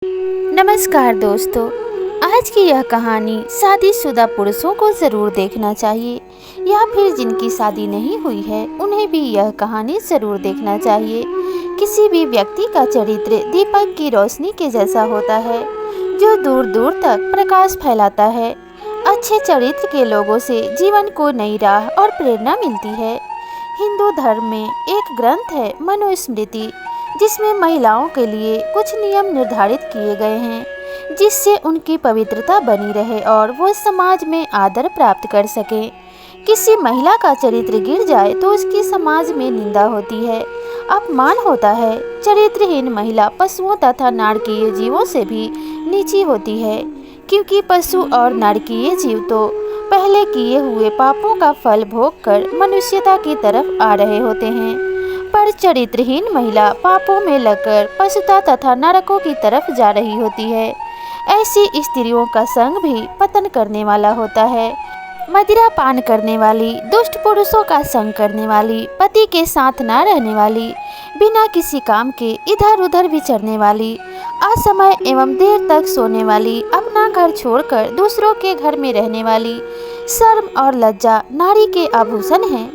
नमस्कार दोस्तों। आज की यह कहानी शादीशुदा पुरुषों को ज़रूर देखना चाहिए या फिर जिनकी शादी नहीं हुई है उन्हें भी यह कहानी ज़रूर देखना चाहिए। किसी भी व्यक्ति का चरित्र दीपक की रोशनी के जैसा होता है जो दूर दूर तक प्रकाश फैलाता है। अच्छे चरित्र के लोगों से जीवन को नई राह और प्रेरणा मिलती है। हिंदू धर्म में एक ग्रंथ है मनुस्मृति, जिसमें महिलाओं के लिए कुछ नियम निर्धारित किए गए हैं जिससे उनकी पवित्रता बनी रहे और वो समाज में आदर प्राप्त कर सके। किसी महिला का चरित्र गिर जाए तो उसकी समाज में निंदा होती है, अपमान होता है। चरित्रहीन महिला पशुओं तथा नारकीय जीवों से भी नीची होती है, क्योंकि पशु और नारकीय जीव तो पहले किए हुए पापों का फल भोग कर मनुष्यता की तरफ आ रहे होते हैं, पर चरित्रहीन महिला पापों में लगकर पशुता तथा नरकों की तरफ जा रही होती है। ऐसी स्त्रियों का संग भी पतन करने वाला होता है। मदिरा पान करने वाली, दुष्ट पुरुषों का संग करने वाली, पति के साथ न रहने वाली, बिना किसी काम के इधर उधर विचरने वाली, असमय एवं देर तक सोने वाली, अपना घर छोड़कर दूसरों के घर में रहने वाली, शर्म और लज्जा नारी के आभूषण हैं।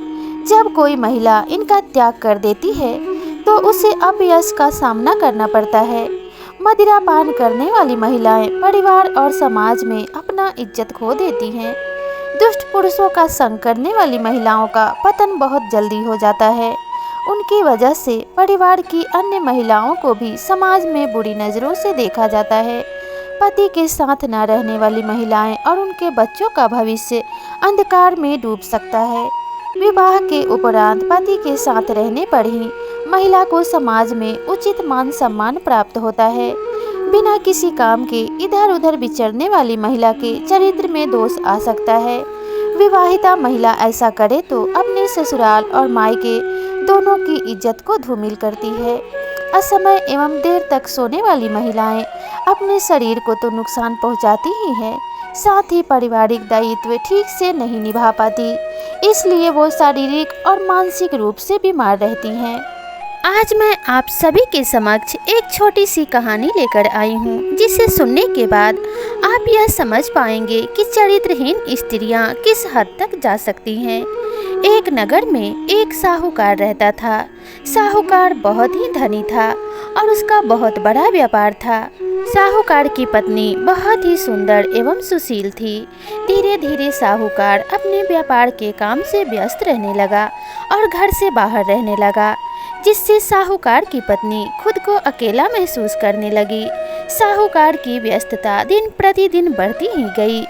जब कोई महिला इनका त्याग कर देती है तो उसे अपयश का सामना करना पड़ता है। मदिरा पान करने वाली महिलाएं परिवार और समाज में अपना इज्जत खो देती हैं। दुष्ट पुरुषों का संग करने वाली महिलाओं का पतन बहुत जल्दी हो जाता है। उनकी वजह से परिवार की अन्य महिलाओं को भी समाज में बुरी नज़रों से देखा जाता है। पति के साथ न रहने वाली महिलाएं और उनके बच्चों का भविष्य अंधकार में डूब सकता है। विवाह के उपरांत पति के साथ रहने पर ही महिला को समाज में उचित मान सम्मान प्राप्त होता है। बिना किसी काम के इधर उधर विचरने वाली महिला के चरित्र में दोष आ सकता है। विवाहिता महिला ऐसा करे तो अपने ससुराल और मायके दोनों की इज्जत को धूमिल करती है। असमय एवं देर तक सोने वाली महिलाएं अपने शरीर को तो नुकसान पहुंचाती ही है, साथ ही पारिवारिक दायित्व ठीक से नहीं निभा पाती, इसलिए वो शारीरिक और मानसिक रूप से बीमार रहती हैं। आज मैं आप सभी के समक्ष एक छोटी सी कहानी लेकर आई हूँ, जिसे सुनने के बाद आप यह समझ पाएंगे कि चरित्रहीन स्त्रियाँ किस हद तक जा सकती हैं। एक नगर में एक साहूकार रहता था। साहूकार बहुत ही धनी था और उसका बहुत बड़ा व्यापार था। साहूकार की पत्नी बहुत ही सुंदर एवं सुशील थी। धीरे धीरे साहूकार अपने व्यापार के काम से व्यस्त रहने लगा और घर से बाहर रहने लगा, जिससे साहूकार की पत्नी खुद को अकेला महसूस करने लगी। साहूकार की व्यस्तता दिन प्रतिदिन बढ़ती ही गई।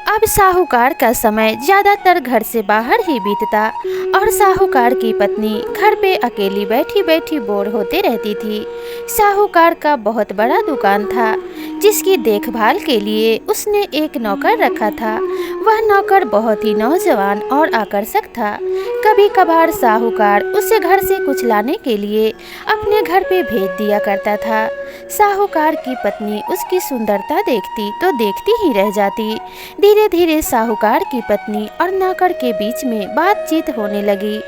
अब साहूकार का समय ज़्यादातर घर से बाहर ही बीतता और साहूकार की पत्नी घर पे अकेली बैठी बैठी बोर होते रहती थी। साहूकार का बहुत बड़ा दुकान था, जिसकी देखभाल के लिए उसने एक नौकर रखा था। वह नौकर बहुत ही नौजवान और आकर्षक था। कभी कभार साहूकार उसे घर से कुछ लाने के लिए अपने घर पे भेज दिया करता था। साहूकार की पत्नी उसकी सुंदरता देखती तो देखती ही रह जाती। धीरे धीरे साहूकार की पत्नी और नौकर के बीच में बातचीत होने लगी।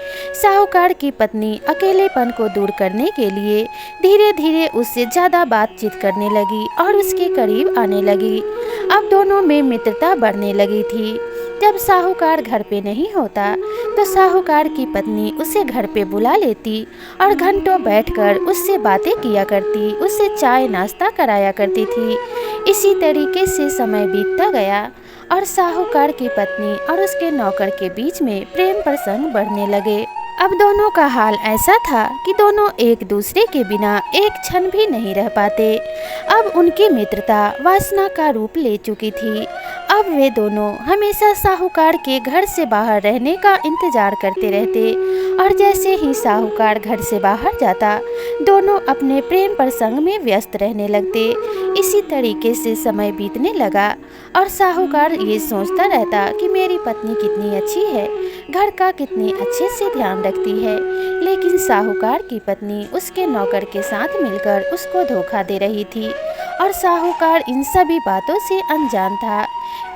साहूकार की पत्नी अकेलेपन को दूर करने के लिए धीरे धीरे उससे ज़्यादा बातचीत करने लगी और उसके करीब आने लगी। अब दोनों में मित्रता बढ़ने लगी थी। जब साहूकार घर पे नहीं होता तो साहूकार की पत्नी उसे घर पे बुला लेती और घंटों बैठकर उससे बातें किया करती, उससे चाय नाश्ता कराया करती थी। इसी तरीके से समय बीतता गया और साहूकार की पत्नी और उसके नौकर के बीच में प्रेम प्रसंग बढ़ने लगे। अब दोनों का हाल ऐसा था कि दोनों एक दूसरे के बिना एक क्षण भी नहीं रह पाते। अब उनकी मित्रता वासना का रूप ले चुकी थी। अब वे दोनों हमेशा साहूकार के घर से बाहर रहने का इंतजार करते रहते और जैसे ही साहूकार घर से बाहर जाता, दोनों अपने प्रेम प्रसंग में व्यस्त रहने लगते। इसी तरीके से समय बीतने लगा और साहूकार ये सोचता रहता कि मेरी पत्नी कितनी अच्छी है, घर का कितनी अच्छे से ध्यान रखती है, लेकिन साहूकार की पत्नी उसके नौकर के साथ मिलकर उसको धोखा दे रही थी और साहूकार इन सभी बातों से अनजान था।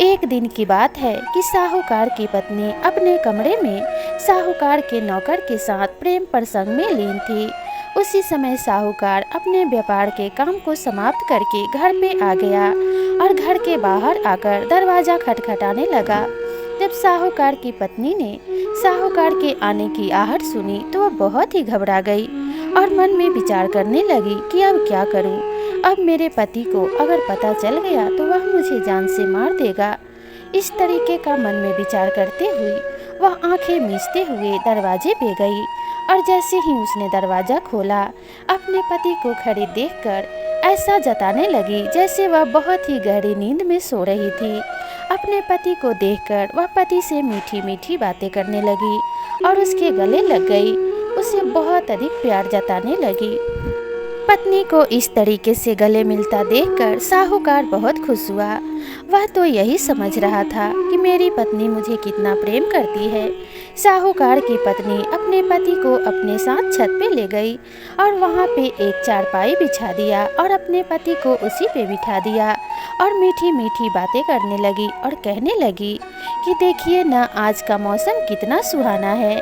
एक दिन की बात है कि साहूकार की पत्नी अपने कमरे में साहूकार के नौकर के साथ प्रेम प्रसंग में लीन थी। उसी समय साहूकार अपने व्यापार के काम को समाप्त करके घर पे आ गया और घर के बाहर आकर दरवाज़ा खटखटाने लगा। जब साहूकार की पत्नी ने साहूकार के आने की आहट सुनी तो वह बहुत ही घबरा गई और मन में विचार करने लगी कि अब क्या करूं। अब मेरे पति को अगर पता चल गया तो वह मुझे जान से मार देगा। इस तरीके का मन में विचार करते हुए वह आंखें मीचते हुए दरवाजे पे गई और जैसे ही उसने दरवाज़ा खोला अपने पति को खड़े देखकर ऐसा जताने लगी जैसे वह बहुत ही गहरी नींद में सो रही थी। अपने पति को देखकर वह पति से मीठी मीठी बातें करने लगी और उसके गले लग गई, उसे बहुत अधिक प्यार जताने लगी। पत्नी को इस तरीके से गले मिलता देखकर साहूकार बहुत खुश हुआ। वह तो यही समझ रहा था कि मेरी पत्नी मुझे कितना प्रेम करती है। साहूकार की पत्नी अपने पति को अपने साथ छत पे ले गई और वहाँ पे एक चारपाई बिछा दिया और अपने पति को उसी पे बिठा दिया और मीठी मीठी बातें करने लगी और कहने लगी कि देखिए ना, आज का मौसम कितना सुहाना है,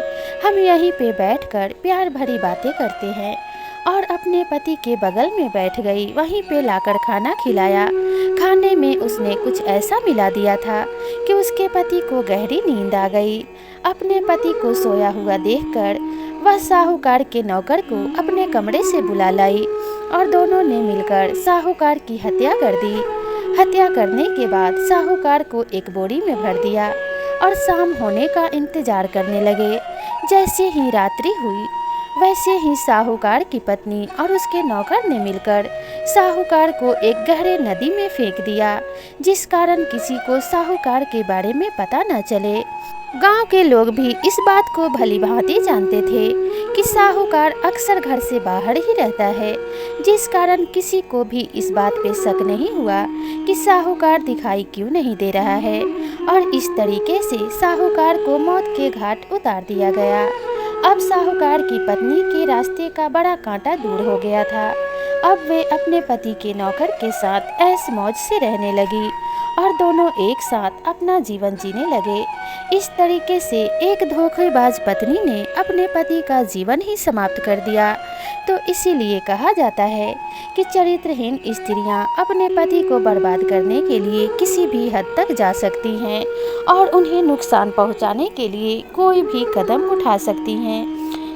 हम यहीं पे बैठकर प्यार भरी बातें करते हैं। और अपने पति के बगल में बैठ गई, वहीं पे लाकर खाना खिलाया। खाने में उसने कुछ ऐसा मिला दिया था कि उसके पति को गहरी नींद आ गई। अपने पति को सोया हुआ देखकर वह साहूकार के नौकर को अपने कमरे से बुला लाई और दोनों ने मिलकर साहूकार की हत्या कर दी। हत्या करने के बाद साहूकार को एक बोरी में भर दिया और शाम होने का इंतजार करने लगे। जैसे ही रात्रि हुई वैसे ही साहूकार की पत्नी और उसके नौकर ने मिलकर साहूकार को एक गहरे नदी में फेंक दिया, जिस कारण किसी को साहूकार के बारे में पता न चले। गांव के लोग भी इस बात को भली भांति जानते थे कि साहूकार अक्सर घर से बाहर ही रहता है, जिस कारण किसी को भी इस बात पे शक नहीं हुआ कि साहूकार दिखाई क्यों नहीं दे रहा है। और इस तरीके से साहूकार को मौत के घाट उतार दिया गया। अब साहूकार की पत्नी के रास्ते का बड़ा कांटा दूर हो गया था। अब वे अपने पति के नौकर के साथ ऐश मौज से रहने लगी और दोनों एक साथ अपना जीवन जीने लगे। इस तरीके से एक धोखेबाज पत्नी ने अपने पति का जीवन ही समाप्त कर दिया। तो इसीलिए कहा जाता है कि चरित्रहीन स्त्रियां अपने पति को बर्बाद करने के लिए किसी भी हद तक जा सकती हैं और उन्हें नुकसान पहुंचाने के लिए कोई भी कदम उठा सकती हैं।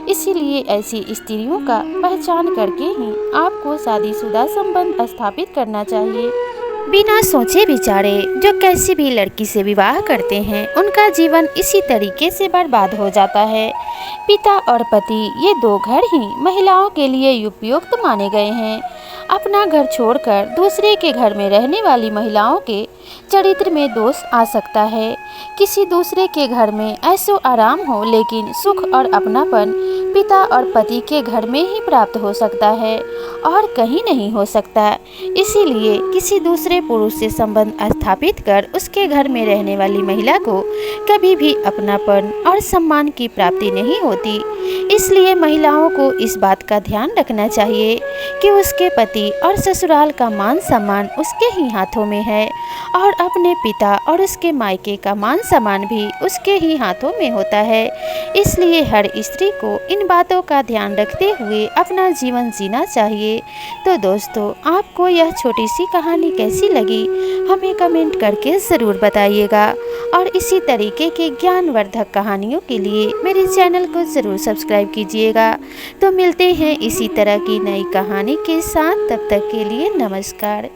इसीलिए ऐसी स्त्रियों का पहचान करके ही आपको शादीशुदा संबंध स्थापित करना चाहिए। बिना सोचे विचारे जो कैसी भी लड़की से विवाह करते हैं उनका जीवन इसी तरीके से बर्बाद हो जाता है। पिता और पति ये दो घर ही महिलाओं के लिए उपयुक्त माने गए हैं। अपना घर छोड़कर दूसरे के घर में रहने वाली महिलाओं के चरित्र में दोष आ सकता है। किसी दूसरे के घर में ऐसो आराम हो, लेकिन सुख और अपनापन पिता और पति के घर में ही प्राप्त हो सकता है और कहीं नहीं हो सकता। इसीलिए किसी दूसरे पुरुष से संबंध स्थापित कर उसके घर में रहने वाली महिला को कभी भी अपनापन और सम्मान की प्राप्ति नहीं होती। इसलिए महिलाओं को इस बात का ध्यान रखना चाहिए कि उसके पति और ससुराल का मान सम्मान उसके ही हाथों में है और अपने पिता और उसके मायके का मान सम्मान भी उसके ही हाथों में होता है। इसलिए हर स्त्री को इन बातों का ध्यान रखते हुए अपना जीवन जीना चाहिए। तो दोस्तों, आपको यह छोटी सी कहानी कैसी लगी हमें कमेंट करके ज़रूर बताइएगा और इसी तरीके के ज्ञानवर्धक कहानियों के लिए मेरे चैनल को ज़रूर सब्सक्राइब कीजिएगा। तो मिलते हैं इसी तरह की नई कहानी के साथ, तब तक के लिए नमस्कार।